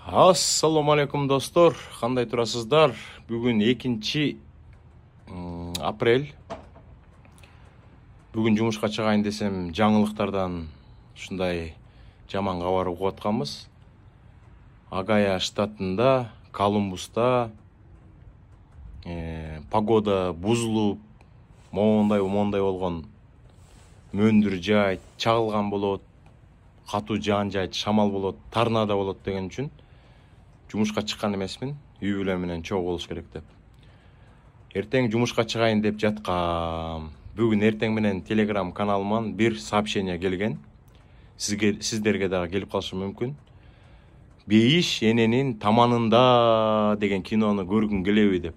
Assalamu алейкум достор, кандай турасыздар? Бүгүн 2 апрель. Бүгүн жумушка чыгайын десем, жаңылыктардан ушундай жаман кабар угуп атканбыз. Агая штатында, Колумбуста погода бузулуп, моундай болгон мөндүр жайт, чагылган болот, катуу жаан жайт, шамал болот, торнадо болот деген үчүн жумушка чыккан эмесмин, үй бүлө менен чогуу болуш керек деп. Эртең жумушка чыгайын деп жаткам. Бүгүн эртең менен Telegram каналыман бир сообщение келген. Сиздерге дагы келип калышы мүмкүн. Бейиш эненин таманында деген кинону көргүм келеби деп.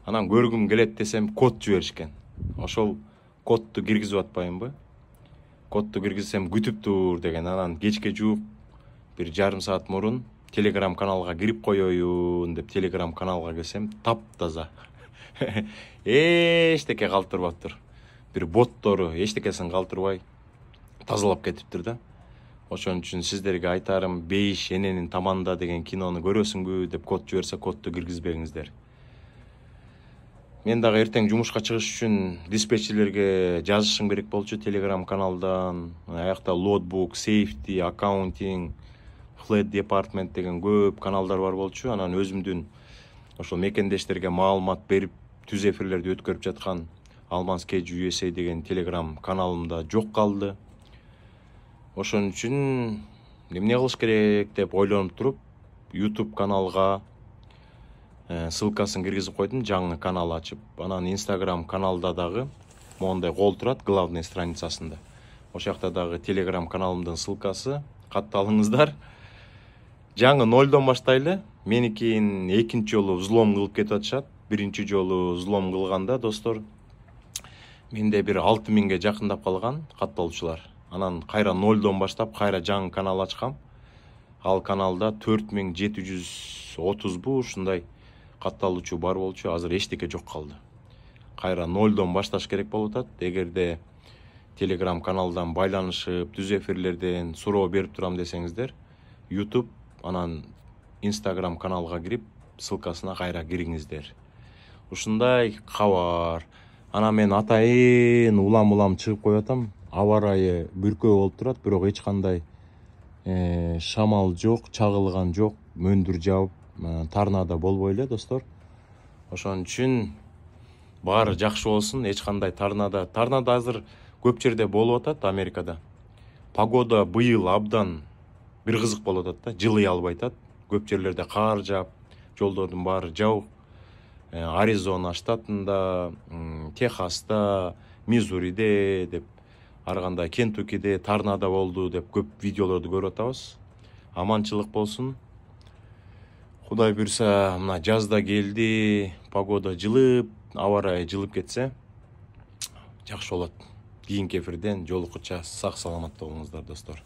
Анан көргүм келет десем, код жиберишкен. Ошол кодду киргизип атпайынбы? Кодду киргизсем күтүп тур деген. Анан кечке жуук бир жарым саат мурун Telegram каналга кирип коеюн деп Telegram каналга келсем, таптаза. Эчтеке калтырбаптыр. Бир боттору эчтекесин калтырбай тазалап кетиптир да. Ошон үчүн сиздерге айтарым, Бейиш эненин таманында деген кинону көрөсүңбү деп код жиберсе, кодду киргизбеңиздер. Мен дагы эртең жумушка чыгыш үчүн диспетчерлерге жазышым керек болчу Telegram каналдан. Аякта лоудбук, сейфти, аккаунтинг, Flat Department деген көп каналдар бар болчу. Анан өзүмдүн ошол мекендештерге маалымат берип, түз эфирлерди өткөрүп жаткан Alman's Cage USA деген Telegram каналымда жок калды. Ошон үчүн эмне кылыш керек деп ойлонуп туруп, YouTube каналга ссылкасын киргизип койдум, жаңы канал ачып. Анан Instagram каналда дагы мондай кол турат, главный страницасында. Ошол жакта дагы Telegram каналымдын ссылкасы, катталыңыздар. Жаңы 0дон баштайлы. Меникин экинчи жолу взлом кылып кетип атышат. Биринчи жолу взлом кылганда, достор, менде бир 6000ге жакындап калган катталуучулар. Анан кайра 0дон баштап, кайра жаңы канал ачкам. Ал каналда 4730 ушундай катталуучу бар болчу. Азыр эчтеке жок калды. Кайра 0дон башташ керек болуп атат. Эгерде Telegram каналдан байланышып, түз эфирлерден суроо берип турам десеңиздер, YouTube анан Instagram каналга кирип, ссылкасына кайра кириңиздер. Ушундай кабар. Анан мен атайын улам чыгып коюп атам. Аба ырайы бүркөө болуп турат, бирок эч кандай шамал жок, чагылган жок, мөндүр жаап, торнадо болбой эле, достор. Ошон үчүн баары жакшы болсун, эч кандай торнадо азыр көп жерде болуп атат Америкада. Погода быйыл абдан бир кызык болуп атат да, жылый албай атат. Көп жерлерде кар жаап, жолдордун баары жабык. Аризона штатында, Техаста, Миссуриде деп, ар кандай Кентукиде торнадо болду деп көп видеолорду көрүп атабыз. Аманчылык болсун. Кудай буйрса, мына жазда келди, погода жылып, аба ырайы жылып кетсе, жакшы болот. Кийинки эфирден жолуккуча сак саламатта болуңуздар, достор.